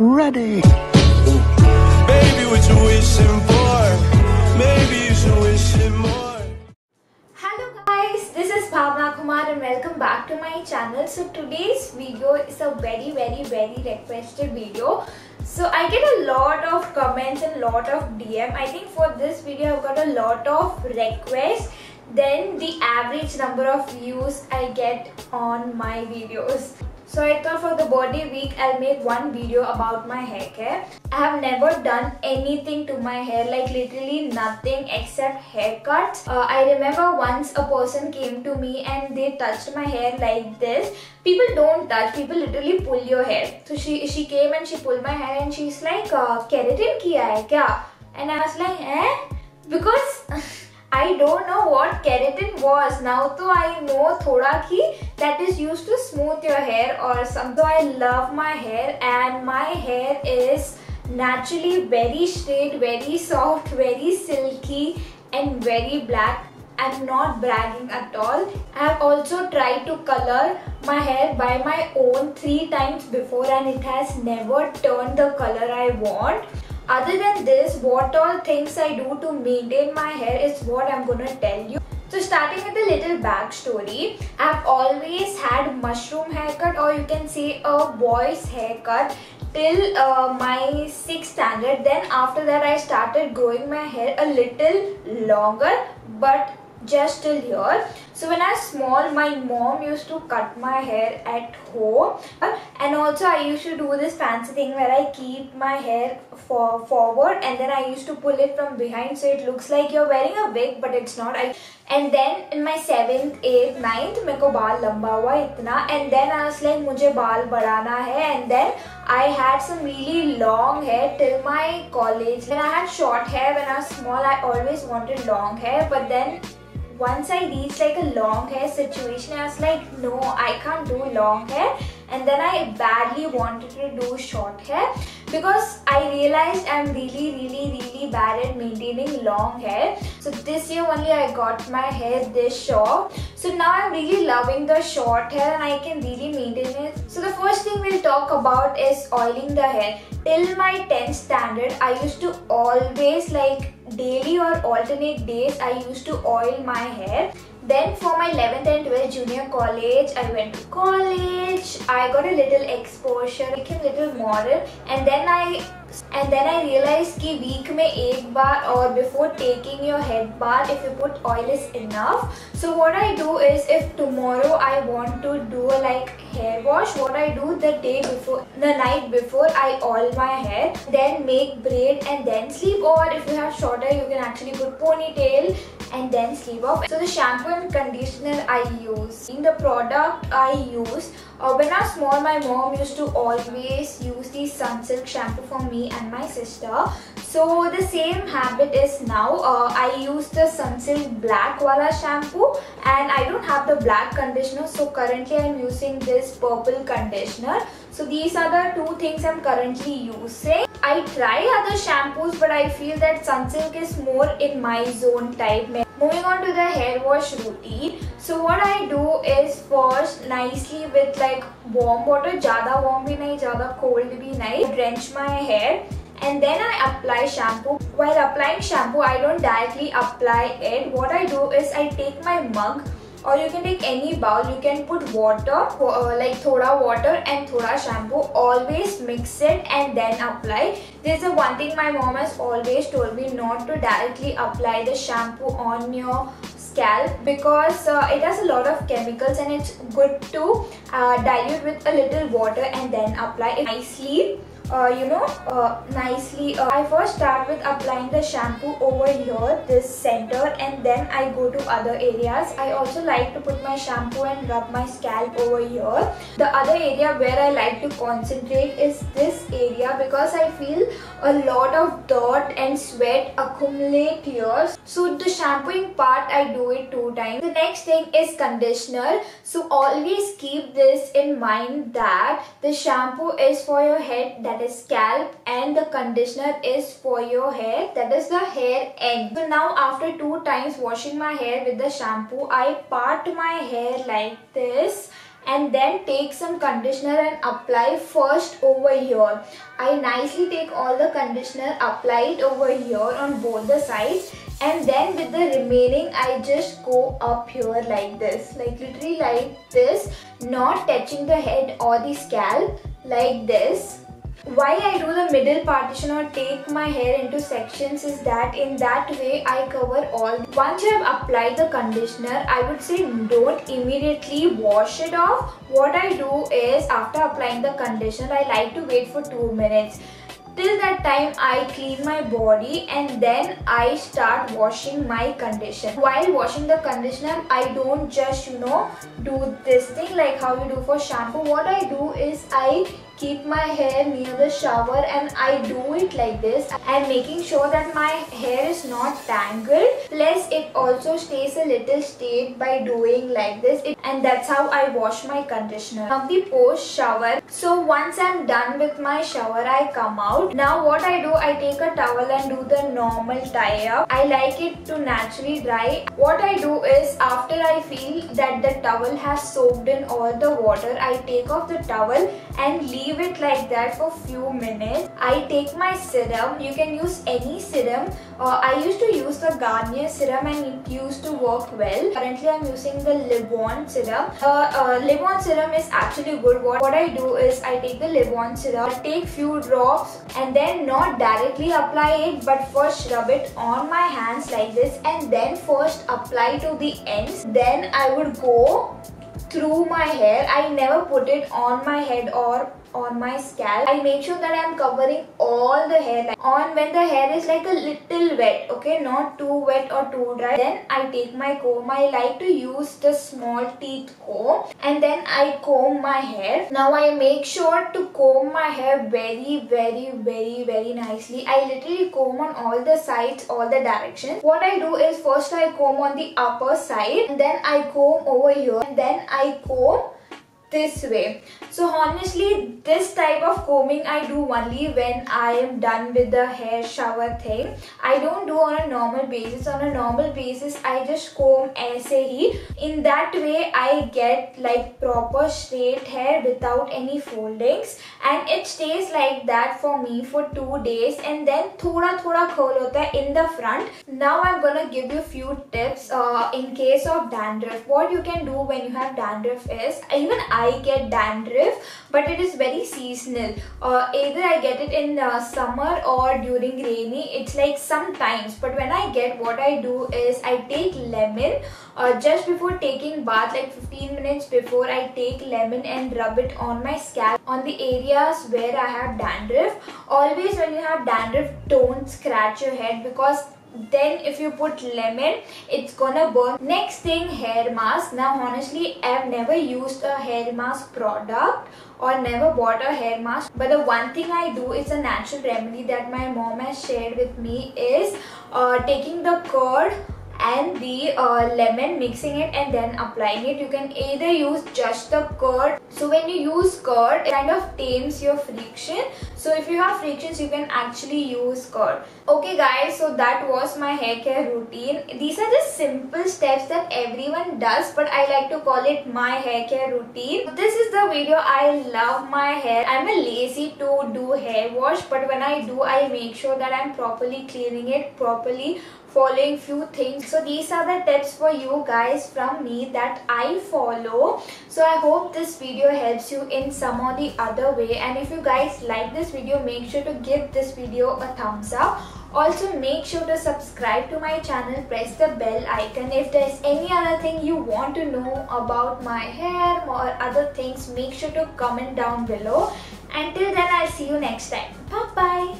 Ready. Baby, what you wishing for? Maybe you should wish it more. Hello guys, this is Bhavna Kumar and welcome back to my channel. So today's video is a very requested video. So I get a lot of comments and lot of DM. I think for this video I've got a lot of requests than the average number of views I get on my videos. So I thought for the birthday week I'll make one video about my hair care. I have never done anything to my hair, like literally nothing except haircuts. I remember once a person came to me and they touched my hair like this. People don't touch, people literally pull your hair. So she came and she pulled my hair and she's like, keratin kiya hai kya? And I was like, eh? Because I don't know what keratin was. Now though I know thoda ki that is used to smooth your hair or something. So I love my hair and my hair is naturally very straight, very soft, very silky and very black. I'm not bragging at all. I have also tried to color my hair by my own 3 times before and it has never turned the color I want. Other than this, what all things I do to maintain my hair is what I'm gonna tell you. So starting with a little backstory, I've always had mushroom haircut, or you can say a boy's haircut, till my 6th standard. Then after that I started growing my hair a little longer, but just till here. So when I was small, my mom used to cut my hair at home, and also I used to do this fancy thing where I keep my hair forward and then I used to pull it from behind so it looks like you're wearing a wig, but it's not. And then in my 7th, 8th, 9th, मेरे को बाल लंबा हुआ इतना, and then I was like मुझे बाल बढ़ाना है, and then I had some really long hair till my college. When I had short hair when I was small, I always wanted long hair, but then once I reached like a long hair situation, I was like, no, I can't do long hair. And then I badly wanted to do short hair because I realized I'm really bad at maintaining long hair. So this year only I got my hair this short. So now I'm really loving the short hair and I can really maintain it. So the first thing we'll talk about is oiling the hair. Till my 10th standard, I used to always, like daily or alternate days, I used to oil my hair. Then for my 11th and 12th junior college, I went to college. I got a little exposure, became a little modern, and then I realized कि week में एक बार or before taking your head bath, if you put oil is enough. So what I do is, if tomorrow I want to do a like hair wash, what I do the night before, I oil my hair, then make braid and then sleep. Or if you have short hair, you can actually put ponytail and then sleep off. So the shampoo and conditioner I use. In the product I use, when I was small, my mom used to always use the Sunsilk shampoo for me and my sister. So the same habit is now. I use the Sunsilk black wala shampoo and I don't have the black conditioner, so currently I'm using this purple conditioner. So these are the 2 things I'm currently using. I try other shampoos, but I feel that Sunsilk is more in my zone type. Moving on to the hair wash routine. So what I do is first nicely with like warm water, ज़्यादा warm भी नहीं, ज़्यादा cold भी नहीं, drench my hair. And then I apply shampoo. While applying shampoo, I don't directly apply it. What I do is I take my mug, or you can take any bowl, you can put water, like thoda water and thoda shampoo, always mix it and then apply. This is the one thing my mom has always told me, not to directly apply the shampoo on your scalp because it has a lot of chemicals and it's good to dilute with a little water and then apply it nicely. I first start with applying the shampoo over here, this center, and then I go to other areas. I also like to put my shampoo and rub my scalp over here. The other area where I like to concentrate is this area because I feel a lot of dirt and sweat accumulate here. So the shampooing part, I do it 2 times. The next thing is conditioner. So always keep this in mind that the shampoo is for your head, that is scalp, and the conditioner is for your hair, that is the hair end. So now after 2 times washing my hair with the shampoo, I part my hair like this and then take some conditioner and apply first over here. I nicely take all the conditioner, apply it over here on both the sides, and then with the remaining I just go up here like this, like literally like this, not touching the head or the scalp, like this. Why I do the middle partition or take my hair into sections is that in that way I cover all. Once you have applied the conditioner, I would say don't immediately wash it off. What I do is after applying the conditioner, I like to wait for 2 minutes. Till that time I clean my body and then I start washing my conditioner. While washing the conditioner, I don't just do this thing like how you do for shampoo. What I do is I keep my hair near the shower and I do it like this. I'm making sure that my hair is not tangled, plus it also stays a little straight by doing like this, and that's how I wash my conditioner. Now the post shower. So once I'm done with my shower, I come out. Now what I do, I take a towel and do the normal tie up. I like it to naturally dry. What I do is after I feel that the towel has soaked in all the water, I take off the towel and leave it like that for few minutes. I take my serum. You can use any serum. I used to use the Garnier serum and it used to work well. Currently I'm using the Livon serum. Livon serum is actually good. What I do is I take the Livon serum, take few drops and then not directly apply it, but first rub it on my hands like this and then first apply to the ends. Then I would go through my hair. I never put it on my head or on my scalp. I make sure that I am covering all the hair on when the hair is like a little wet, okay, not too wet or too dry. Then I take my comb. I like to use the small teeth comb and then I comb my hair. Now I make sure to comb my hair very nicely. I literally comb on all the sides, all the directions. What I do is first I comb on the upper side and then I comb over here and then I comb this way. So honestly, this type of combing I do only when I am done with the hair shower thing. I don't do on a normal basis. On a normal basis, I just comb aise hi. In that way, I get like proper straight hair without any foldings, and it stays like that for me for 2 days, and then thoda curl hota hai in the front. Now I'm gonna give you few tips in case of dandruff. What you can do when you have dandruff is, even I get dandruff, but it is very seasonal. Either I get it in summer or during rainy. It's like sometimes, but when I get, what I do is I take lemon just before taking bath, like 15 minutes before, I take lemon and rub it on my scalp on the areas where I have dandruff. Always when you have dandruff, don't scratch your head, because then if you put lemon, it's gonna burn. Next thing, hair mask. Now honestly, I've never used a hair mask product or never bought a hair mask, but the one thing I do is a natural remedy that my mom has shared with me is taking the curd and the lemon, mixing it and then applying it. You can either use just the curd. So when you use curd, it kind of tames your friction. So if you have frictions, you can actually use curd. Okay guys, so that was my hair care routine. These are just simple steps that everyone does, but I like to call it my hair care routine. This is the video. I love my hair. I'm a lazy to do hair wash, but when I do, I make sure that I'm properly cleaning it, properly following few things. So these are the tips for you guys from me that I follow. So I hope this video helps you in some or the other way, and if you guys like this video, make sure to give this video a thumbs up. Also make sure to subscribe to my channel, press the bell icon. If there's any other thing you want to know about my hair or other things, make sure to comment down below. Until then, I'll see you next time. Bye bye.